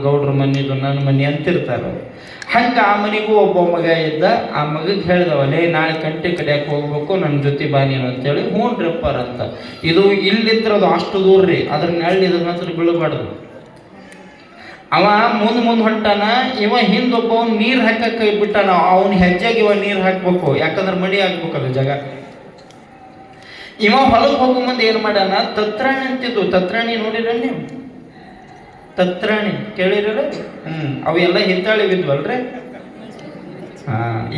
ಗೌಡ್ರ ಮನಿದು ನನ್ನ ಮನೆ ಅಂತಿರ್ತಾರೆ. ಹಂಗೆ ಆ ಮನೆಗೂ ಒಬ್ಬ ಮಗ ಇದ್ದ. ಆ ಮಗಗೆ ಹೇಳಿದವಲ್ಲೇ ನಾಳೆ ಕಂಟಿ ಕಡಿಯಕ್ಕೆ ಹೋಗ್ಬೇಕು, ನನ್ನ ಜೊತೆ ಬಾ ನೀನು ಅಂತೇಳಿ. ಹ್ಞೂನ್ರಿಪ್ಪಾರ ಅಂತ. ಇದು ಇಲ್ಲಿದ್ರೆ ಅದು ಅಷ್ಟು ದೂರ ರೀ, ಅದ್ರ ನೆಳ್ಳಿ ಇದ್ರ ಹತ್ರ ಬೀಳಬಾರ್ದು. ಅವ ಮುಂದೆ ಹೊಂಟಾನ. ಇವ ಹಿಂದೊಬ್ಬವನ್ ನೀರು ಹಾಕಕ್ಕೆ ಬಿಟ್ಟಾನ. ಅವನ ಹೆಜ್ಜೆಗೆ ಇವ ನೀರು ಹಾಕ್ಬೇಕು, ಯಾಕಂದ್ರೆ ಮಡಿ ಆಗ್ಬೇಕದು ಜಾಗ. ಇವ ಹೊಲಕ್ಕೆ ಹೋಗೋ ಮುಂದೆ ಏನು ಮಾಡ್ಯಾನ, ತತ್ರಾಣಿ ಅಂತಿದ್ದು. ತತ್ರಾಣಿ ನೋಡಿರ ನೀವು? ತತ್ರಾಣಿ ಕೇಳಿರಲ್ಲ? ಅವೆಲ್ಲ ಹಿತ್ತಾಳಿ ಬಿದ್ವಲ್ರಿ?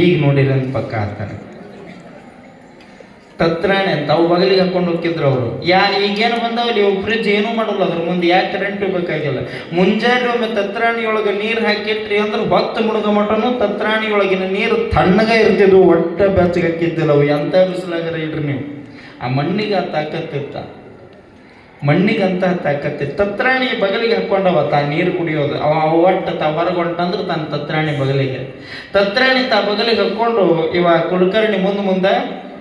ಈಗ ನೋಡಿರ ಅಂತ ಪಕ್ಕ ಆಗ್ತಾನೆ. ತತ್ರಾಣಿ ಅಂತ ಅವು ಬಗಲಿಗೆ ಹಾಕೊಂಡು ಹೋಗಿದ್ರು ಅವರು. ಈಗೇನು ಬಂದವಲ್ಲಿ ಇವು ಫ್ರಿಜ್ ಏನೂ ಮಾಡಲ್ಲ, ಅದ್ರ ಮುಂದೆ ಯಾಕೆ ಕರೆಂಟ್ ಬೇಕಾಗಿಲ್ಲ. ಮುಂಜಾನೆ ಒಮ್ಮೆ ತತ್ರಾಣಿಯೊಳಗೆ ನೀರು ಹಾಕಿಟ್ರಿ ಅಂದ್ರೆ ಹೊತ್ತು ಮುಳುಗ ಮಟನು ತತ್ರಾಣಿಯೊಳಗಿನ ನೀರು ತಣ್ಣಗೆ ಇರ್ತಿದ್ವು, ಒಟ್ಟ ಬೆಚ್ಚಗೆ ಹಾಕಿದ್ದಿಲ್ಲ ಅವು. ಎಂಥ ಬಿಸಿಲಾಗರ ಇಡ್ರಿ ನೀವು. ಆ ಮಣ್ಣಿಗೆ ತಾಕತ್ತಿತ್ತ, ಮಣ್ಣಿಗಂತ ತಾಕತ್ತಿತ್ತು. ತತ್ರಾಣಿ ಬಗಲಿಗೆ ಹಾಕೊಂಡವ ತಾ ನೀರು ಕುಡಿಯೋದು. ಅವ ಒಟ್ಟು ಹೊರಗೊಂಟಂದ್ರೆ ತಾನು ತತ್ರಾಣಿ ಬಗಲಿಗೆ. ತತ್ರಾಣಿ ಬಗಲಿಗೆ ಹಾಕ್ಕೊಂಡು ಇವ ಕುಲಕರ್ಣಿ ಮುಂದೆ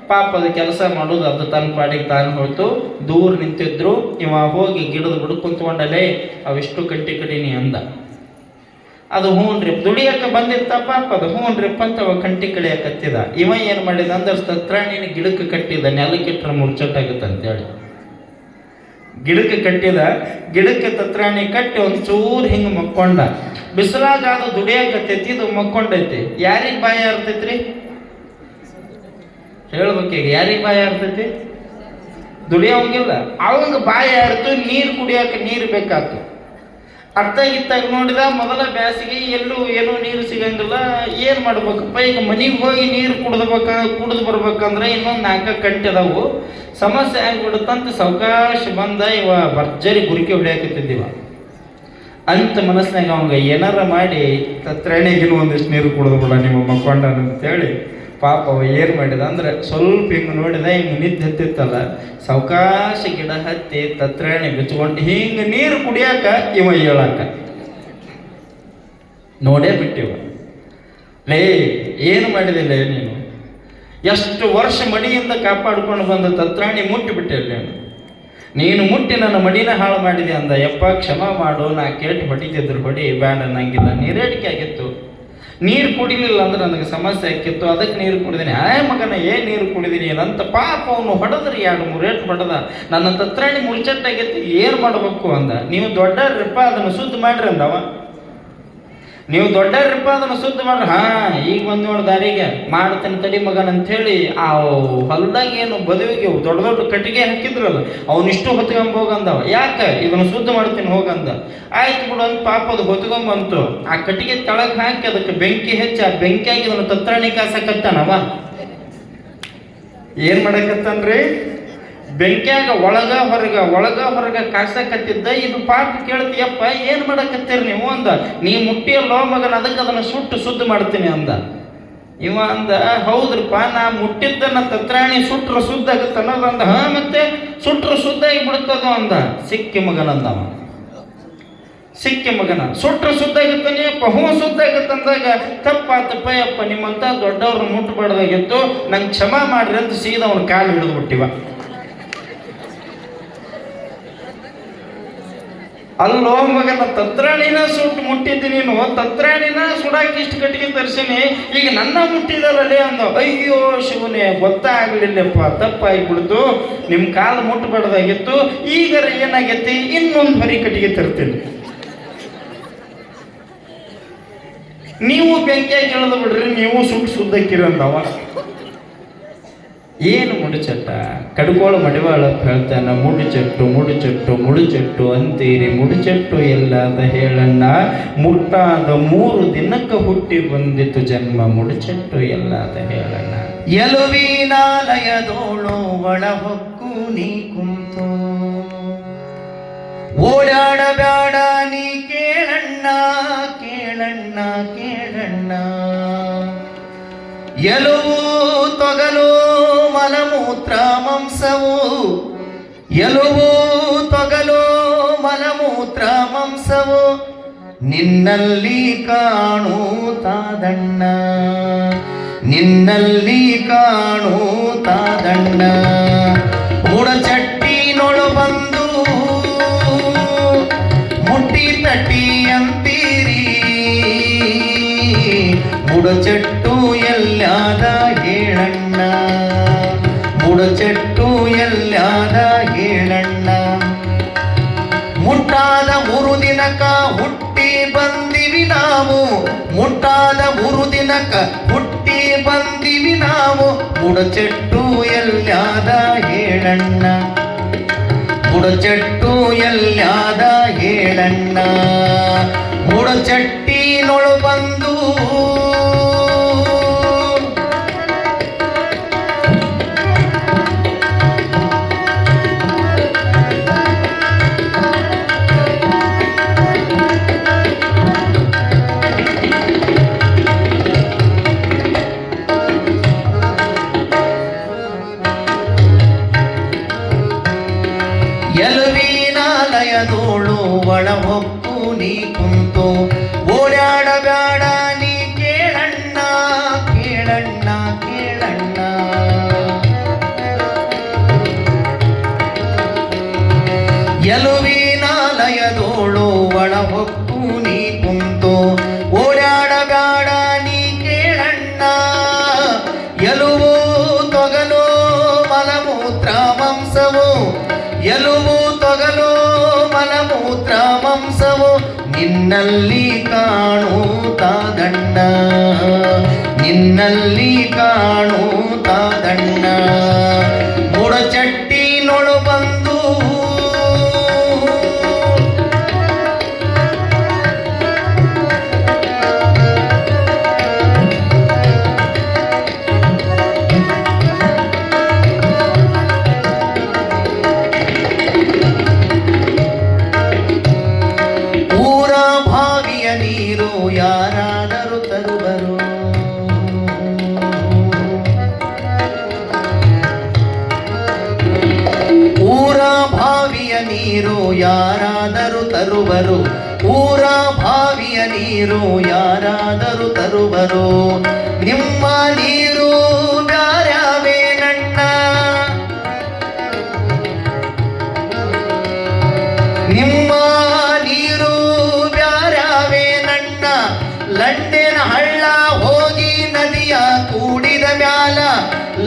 ಪಾಪ ಅದು ಕೆಲಸ ಮಾಡೋದು, ಅದು ತನ್ನ ಪಾಡಿಗೆ ತಾನು ಹೊರತು ದೂರ ನಿಂತಿದ್ರು. ಇವ ಹೋಗಿ ಗಿಡದ ಬುಡ ಕುಂತ್ಕೊಂಡಲೇ ಅವಿಷ್ಟು ಕಟ್ಟಿ ಕಡೀನಿ ಅಂದ. ಅದು ಹ್ಞೂನ್ರಿಪ್ಪ ದುಡಿಯಕ್ಕೆ ಬಂದಿತ್ತ ಪಾಪ. ಅದು ಹ್ಞೂನ್ರಿಪ್ಪ ಅಂತ ಅವ ಕಂಟಿ ಕಡಿಯಕತ್ತಿದ. ಇವ ಏನು ಮಾಡಿದ ಅಂದ್ರೆ ತತ್ರಾಣಿನ ಗಿಡಕ್ಕೆ ಕಟ್ಟಿದ. ನೆಲಕ್ಕಿಟ್ರೆ ಮುರ್ಚಟ್ಟಾಗುತ್ತೆ ಅಂತೇಳಿ ಗಿಡಕ್ಕೆ ಕಟ್ಟಿದ. ಗಿಡಕ್ಕೆ ತತ್ರಾಣಿ ಕಟ್ಟಿ ಒಂದು ಚೂರು ಹಿಂಗೆ ಮಕ್ಕೊಂಡ. ಬಿಸಿಲಾಗ ಅದು ದುಡಿಯಕತ್ತೈತಿ, ಇದು ಮಕ್ಕೊಂಡೈತಿ. ಯಾರಿಗೆ ಬಾಯ ಇರ್ತೈತ್ರಿ ಹೇಳ್ಬೇಕೀಗ? ಯಾರಿಗೆ ಬಾಯ ಇರ್ತೈತಿ? ದುಡಿಯೋಂಗಿಲ್ಲ. ಅವಂಗ ಬಾಯ ಇರ್ತು, ನೀರು ಕುಡಿಯೋಕೆ ನೀರು ಬೇಕಾಯ್ತು. ಅತ್ತಾಗಿತ್ತಾಗ ನೋಡಿದ ಮೊದಲ ಬ್ಯಾಸಿಗೆ ಎಲ್ಲೂ ಏನೂ ನೀರು ಸಿಗಂಗಿಲ್ಲ. ಏನು ಮಾಡ್ಬೇಕಪ್ಪ ಈಗ? ಮನೆಗೆ ಹೋಗಿ ನೀರು ಕುಡಿದು ಬರ್ಬೇಕಂದ್ರೆ ಇನ್ನೊಂದು 4 ಗಂಟೆ ಅದಾವು. ಸಮಸ್ಯೆ ಆಗಿಬಿಡುತ್ತಂತ ಸಾವಕಾಶ ಬಂದ. ಇವ ಭರ್ಜರಿ ಗುರಿಕೆ ಹೊಡಿಯಾಕತ್ತಿದ್ದೀವ ಅಂತ ಮನಸ್ಸಿನಾಗ ಅವಂಗ ಏನಾರ ಮಾಡಿ ತತ್ರಾಣಿಗಿನ ಒಂದಿಷ್ಟು ನೀರು ಕುಡಿದು ಬಿಡ ನಿಮ್ಮ ಮಕ್ಕೊಂಡನ ಅಂತೇಳಿ ಪಾಪ ಅವ ಏನು ಮಾಡಿದ ಅಂದ್ರೆ ಸ್ವಲ್ಪ ಹಿಂಗೆ ನೋಡಿದ. ಹಿಂಗೆ ನಿದ್ದೆ ಹತ್ತಿತ್ತಲ್ಲ, ಸಾವಕಾಶ ಗಿಡ ಹತ್ತಿ ತತ್ರಾಣಿ ಬಿಚ್ಕೊಂಡು ಹಿಂಗೆ ನೀರು ಕುಡಿಯಾಕ ಇವ ಹೇಳಾಕ ನೋಡೇ ಬಿಟ್ಟಿವ. ಲೇ ಏನು ಮಾಡಿದಿಲ್ಲ ನೀನು? ಎಷ್ಟು ವರ್ಷ ಮಡಿಯಿಂದ ಕಾಪಾಡ್ಕೊಂಡು ಬಂದ ತತ್ರಾಣಿ ಮುಟ್ಟಿಬಿಟ್ಟಿಲ್ಲ ನೀನು ಮುಟ್ಟಿ ನನ್ನ ಮಡಿನ ಹಾಳು ಮಾಡಿದೆ ಅಂದ. ಯಪ್ಪ ಕ್ಷಮ ಮಾಡು, ನಾ ಕೇಳಿ ಹೊಡಿತಿದ್ರು ಹೊಡಿ, ಬ್ಯಾಡ ಅನ್ನಂಗಿಲ್ಲ. ನೀರೇಡಿಕೆ ಆಗಿತ್ತು. ನೀರು ಕುಡಿಲಿಲ್ಲ ಅಂದ್ರೆ ನನಗೆ ಸಮಸ್ಯೆ ಆಕಿತ್ತು, ಅದಕ್ಕೆ ನೀರು ಕುಡಿದೀನಿ. ಮಗನ ಏನು ನೀರು ಕುಡಿದೀನಿ ಏನಂತ ಪಾಪ ಅವನು ಹೊಡೆದ್ರಿ. 2-3 ಏಟು ಹೊಡೆದ. ನನ್ನ ತತ್ರಾಣಿ ಮುಳ್ಚಟ್ಟಾಗೈತಿ, ಏನು ಮಾಡಬೇಕು ಅಂದ. ನೀವು ದೊಡ್ಡರಿಪ್ಪ ಅದನ್ನು ಶುದ್ಧ ಮಾಡ್ರಿ ಅಂದವ. ನೀವು ದೊಡ್ಡರಿಪ್ಪ ಅದನ್ನು ಶುದ್ಧ ಮಾಡ್ರಿ. ಈಗ ಬಂದು ನೋಡಿ ದಾರಿಗೆ ಮಾಡ್ತೇನೆ ತಡಿ ಮಗನ ಅಂಥೇಳಿ ಆ ಹೊಲದಾಗ ಏನು ಬದುವಿಗೆ ದೊಡ್ಡ ಕಟ್ಟಿಗೆ ಹಾಕಿದ್ರಲ್ಲ ಅವನಿಷ್ಟು ಹೊತ್ಕೊಂಬೋಗಂದವ. ಯಾಕೆ? ಇದನ್ನು ಶುದ್ಧ ಮಾಡ್ತೀನಿ ಹೋಗಂದ. ಆಯ್ತು ಬಿಡು ಅಂತ ಪಾಪ ಅದು ಹೊತ್ಕೊಂಬಂತು. ಆ ಕಟ್ಟಿಗೆ ತಳಗೆ ಹಾಕಿ ಅದಕ್ಕೆ ಬೆಂಕಿ ಹಚ್ಚಿ ಆ ಬೆಂಕಿಯಾಗಿ ಇದನ್ನು ತತ್ರಾಣಿ ಕಾಸಕತ್ತಾನವ. ಏನು ಮಾಡಕತ್ತನ್ರಿ? ಬೆಂಕಿಯಾಗ ಒಳಗ ಹೊರಗ ಕಾಸಕತ್ತಿದ್ದ. ಇದು ಪಾಪ ಕೇಳ್ತೀಯಪ್ಪ ಏನು ಮಾಡಕತ್ತೀರಿ ನೀವು ಅಂದ. ನೀ ಮುಟ್ಟಿಯಲ್ಲೋ ಮಗನ, ಅದಕ್ಕೆ ಅದನ್ನು ಸುಟ್ಟು ಶುದ್ಧ ಮಾಡ್ತೀನಿ ಅಂದ. ಇವ ಅಂದ, ಹೌದ್ರಪ್ಪ ನಾ ಮುಟ್ಟಿದ್ದನ್ನ ತತ್ರಾಣಿ ಸುಟ್ರ ಶುದ್ಧ ಆಗುತ್ತೆ ಅನ್ನೋದಂದ. ಮತ್ತೆ ಸುಟ್ರ ಶುದ್ಧ ಆಗಿಬಿಡ್ತದೋ ಅಂದ. ಸಿಕ್ಕಿ ಮಗನಂದವ. ಸಿಕ್ಕಿ ಮಗನ ಸುಟ್ರ ಶುದ್ಧ ಆಗುತ್ತಾನೆ ಅಪ್ಪ. ಶುದ್ಧ ಆಗುತ್ತಂದಾಗ ತಪ್ಪಾತಪ್ಪ ಯಪ್ಪ, ನಿಮ್ಮಂತ ದೊಡ್ಡವ್ರನ್ನ ಮುಟ್ಟಬಾರ್ದಾಗಿತ್ತು, ನಂಗೆ ಕ್ಷಮ ಮಾಡ್ರಿ ಅಂತ ಸೀದಾ ಅವ್ನ ಕಾಲು ಹಿಡಿದು ಬಿಟ್ಟಿವ. ಅಲ್ಲೋ ಮಗನ, ತತ್ರಾಣಿನ ಸುಟ್ಟು ಮುಟ್ಟಿದ್ದೀನಿ ನೀನು. ತತ್ರಾಣಿನ ಸುಡಾಕಿ ಇಷ್ಟು ಕಟ್ಟಿಗೆ ತರಿಸೀನಿ, ಈಗ ನನ್ನ ಮುಟ್ಟಿದಾರಲ್ಲೇ ಅಂದ. ಅಯ್ಯೋ ಶಿವನೇ, ಗೊತ್ತಾಗಲಿಲ್ಲಪ್ಪ, ತಪ್ಪಾಗಿಬಿಡ್ತು, ನಿಮ್ಮ ಕಾಲು ಮುಟ್ಟಬಾರ್ದಾಗಿತ್ತು. ಈಗರ ಏನಾಗೈತಿ, ಇನ್ನೊಂದು ಬರಿ ಕಟ್ಟಿಗೆ ತರ್ತೀನಿ. ನೀವು ಬೆಂಕಿಯಾಗಿ ಇಳಿದು ಬಿಡ್ರಿ, ನೀವು ಸುಟ್ಟು ಶುದ್ಧಕ್ಕಿರಂದವ. ಏನು ಮುಡುಚಟ್ಟ? ಕಡ್ಕೋಳು ಮಡಿವಾಳ ಹೇಳ್ತಾನ, ಮುಡುಚಟ್ಟು ಅಂತೀರಿ, ಮುಡುಚಟ್ಟು ಎಲ್ಲಾದ ಹೇಳಣ್ಣ, ಮುಟ್ಟಾದ 3 ದಿನಕ್ಕೆ ಹುಟ್ಟಿ ಬಂದಿತ್ತು ಜನ್ಮ, ಮುಡುಚಟ್ಟು ಎಲ್ಲಾದ ಹೇಳಣ್ಣ. ಎಲುವಿನಾಲಯದೋಳು ಒಳ ಹೊಕ್ಕು ನೀ ಕುಂತು, ಓಡಾಡಬೇಡ ನೀ ಕೇಳಣ್ಣ, ಕೇಳಣ್ಣ ಕೇಳಣ್ಣ. ಎಲುವು ತೊಗಲು ಮಲಮೂತ್ರ ಮಾಂಸವು, ಎಲುವು ತೊಗಲು ಮಲಮೂತ್ರ ಮಾಂಸವು, ನಿನ್ನಲ್ಲಿ ಕಾಣುತ್ತಾದಣ್ಣ, ನಿನ್ನಲ್ಲಿ ಕಾಣುತ್ತಾದಣ್ಣ. ಮುಡಚಟ್ಟಿನೊಳು ಬಂದು ಮುಟ್ಟಿ ತಟ್ಟಿ ಅಂತಿ ಮುಡಚೆಟ್ಟು ಎಲ್ಲಾದ ಹೇಳಣ್ಣ, ಮುಡಚೆಟ್ಟು ಎಲ್ಲಾದ ಹೇಳಣ್ಣ. ಮುಟ್ಟಾದ 3 ದಿನಕ ಹುಟ್ಟಿ ಬಂದಿವಿ ನಾವು, ಮುಟ್ಟಾದ 3 ದಿನಕ ಹುಟ್ಟಿ ಬಂದಿವಿ ನಾವು. ಮುಡಚೆಟ್ಟು ಎಲ್ಲಾದ ಹೇಳಣ್ಣ, ಮುಡಚೆಟ್ಟು ಎಲ್ಲಾದ ಹೇಳಣ್ಣ. ಮುಡಚಟ್ಟಿನೊಳು ಬಂದು ಎಲುವಿನಾಲಯದೋಳು ಒಳ ಹೊಕ್ಕು ನೀ ಕುಂತು ಓಡಾಡಬೇಡ ನೀ ಕೇಳಣ್ಣ, ಕೇಳಣ್ಣ, ಕೇಳಣ್ಣ. ಎಲುವಿನಾಲಯದೋಳು ಒಳ ಹೊಕ್ಕು ನೀ ಕುಂತು ಓಡಾಡಬೇಡ ನೀ ಕೇಳಣ್ಣ. ಎಲುವು ತೊಗಲು ಮಲಮೂತ್ರ ಮಾಂಸವು, ಎಲುವು ತೊಗಲು ಮಲಮೂತ್ರ ಮಾಂಸವು ನಿನ್ನಲ್ಲಿ ಕಾಣುತ್ತಾದಣ್ಣ, ನಿನ್ನಲ್ಲಿ ಕಾಣುತ್ತಾದಣ್ಣ. ಮುಡಚಟ್ಟಿನೊಳು ಬಂದು ನೀರು ಯಾರಾದರೂ ತರುವರು, ಊರ ಬಾವಿಯ ನೀರು ಯಾರಾದರೂ ತರುವರು, ಊರ ಬಾವಿಯ ನೀರು ಯಾರಾದರೂ ತರುವರು. ನಿಮ್ಮ ನೀರು ಬ್ಯಾರ್ಯಾವೇನಣ್ಣ, ನಿಮ್ಮ ನೀರು ಲಂಡೆನ ಹಳ್ಳ ಹೋಗಿ ನದಿಯ ಕೂಡಿದ ಮ್ಯಾಲ,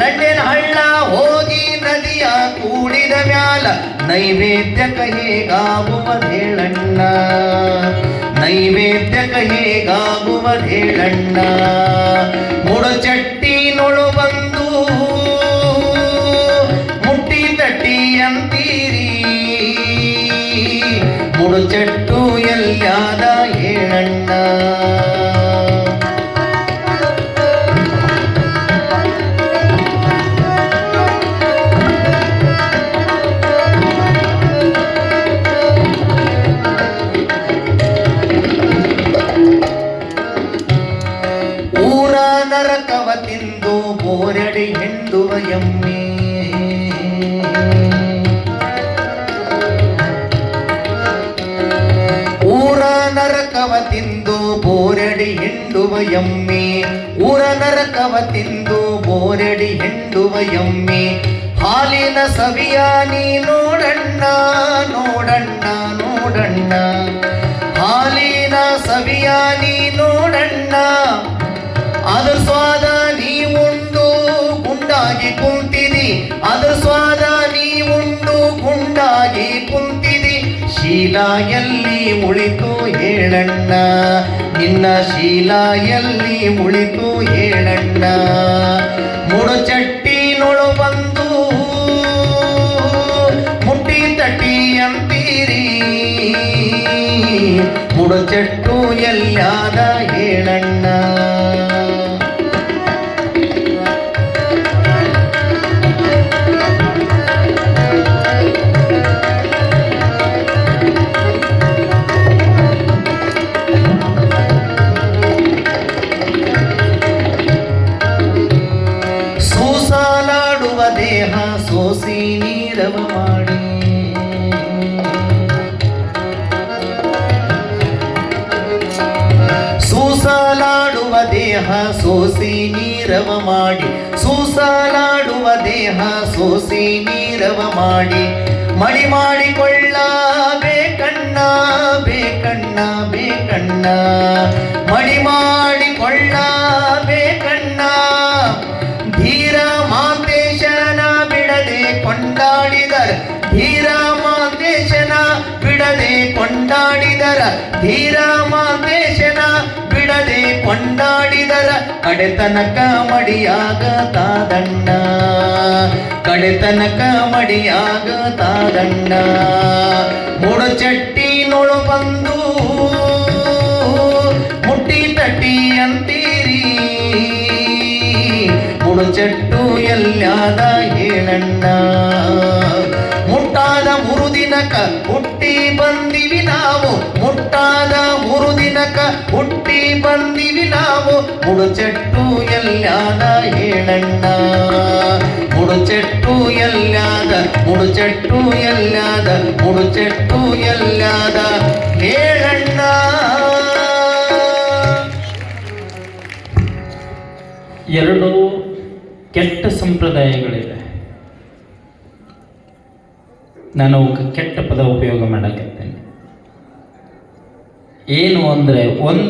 ಲಂಡೆನ ಹಳ್ಳ ಹೋಗಿ ನದಿಯ ಕೂಡಿದ ಮ್ಯಾಲ ನೈವೇದ್ಯಕ ಹೇಗಾಗುವುದೇಳಣ್ಣ, ನೈವೇದ್ಯಕ ಹೇಗಾಗುವುದೇಳಣ್ಣ. ಮುಡಚಟ್ಟಿನೊಳು ಬಂದು ಮುಟ್ಟಿ ತಟ್ಟಿ ಅಂತೀರಿ, ಮುಡಚಟ್ಟು ಎಲ್ಲಾದ ಹೇಳಣ್ಣ. ಊರ ನರಕವ ತಿಂದು ಬೋರಡಿ ಹಿಂಡುವ ಎಮ್ಮೆ, ಊರ ನರಕವ ತಿಂದು ಬೋರಡಿ ಹಿಂಡುವ ಎಮ್ಮೆ, ಊರ ನರಕವ ತಿಂದು ಬೋರಡಿ ಹಿಂಡುವ ಎಮ್ಮೆ. ಹಾಲಿನ ಸವಿಯ ನೀ ನೋಡಣ್ಣ, ನೋಡಣ್ಣ, ನೋಡಣ್ಣ. ಹಾಲಿನ ಸವಿಯ ನೀ ನೋಡಣ್ಣ, ಅದರ ಸ್ವಾದ ನೀ ಉಂಡು ಗುಂಡಾಗಿ ಕುಂತಿದಿ, ಅದರ ಸ್ವಾದ ನೀ ಉಂಡು ಗುಂಡಾಗಿ ಕುಂತಿದಿ. ಶೀಲ ಎಲ್ಲಿ ಉಳಿತು ಹೇಳಣ್ಣ, ನಿನ್ನ ಶೀಲ ಎಲ್ಲಿ ಉಳಿತು ಹೇಳಣ್ಣ. ಮುಡಚಟ್ಟಿನೊಳು ಬಂದು ಮುಟ್ಟಿ ತಟ್ಟಿ ಅಂತೀರಿ, ಮುಡಚಟ್ಟು ಎಲ್ಲಾದ ಹೇಳಣ್ಣ. ಸೂಸಾಲಾಡುವ ದೇಹ ಸೋಸಿ ನೀರವ ಮಾಡಿ, ಸೂಸಾಲಾಡುವ ದೇಹ ಸೋಸಿ ನೀರವ ಮಾಡಿ, ಸೂಸಾಲಾಡುವ ದೇಹ ಸೋಸಿ ನೀರವ ಮಾಡಿ. ಮಡಿ ಮಾಡಿಕೊಳ್ಳಬೇಕಣ್ಣ, ಬೇಕಣ್ಣ, ಬೇಕಣ್ಣ. ಮಡಿ ಮಾಡಿಕೊಳ್ಳ ಧೀರ ಮಾಂತೇಶನ ಬಿಡದೆ ಕೊಂಡಾಡಿದರ ಕಡೆತನಕ ಮಡಿಯಾಗತಾದಣ್ಣ, ಕಡೆತನಕ ಮಡಿಯಾಗತಾದಣ್ಣ. ಮುಡಚಟ್ಟಿನೊಳು ಬಂದು ಮುಟ್ಟಿ ತಟ್ಟಿ ಅಂತೀರಿ, ಮುಡುಚಟ್ಟು ಎಲ್ಲಾದ ಹೇಳಣ್ಣ. ಮುಟ್ಟಾದ ಮುರುದಿನಕ ಹುಟ್ಟಿ ಬಂದಿವಿ ನಾವು, ಮುಟ್ಟಾದ ಮುರುದಿನಕ ಹುಟ್ಟಿ ಬಂದಿವಿ ನಾವು. ಮುಡುಚಟ್ಟು ಎಲ್ಲಾದ ಹೇಳಣ್ಣ, ಮುಡುಚಟ್ಟು ಎಲ್ಲಾದ, ಮುಡುಚಟ್ಟು ಎಲ್ಲಾದ, ಮುಡುಚಟ್ಟು ಎಲ್ಲಾದ ಹೇಳಣ್ಣ. ಎರಡು ಕೆಟ್ಟ ಸಂಪ್ರದಾಯಗಳಿವೆ. ನಾನು ಅವಕ್ಕೆ ಕೆಟ್ಟ ಪದ ಉಪಯೋಗ ಮಾಡಕತ್ತೇನೆ. ಏನು ಅಂದರೆ, ಒಂದು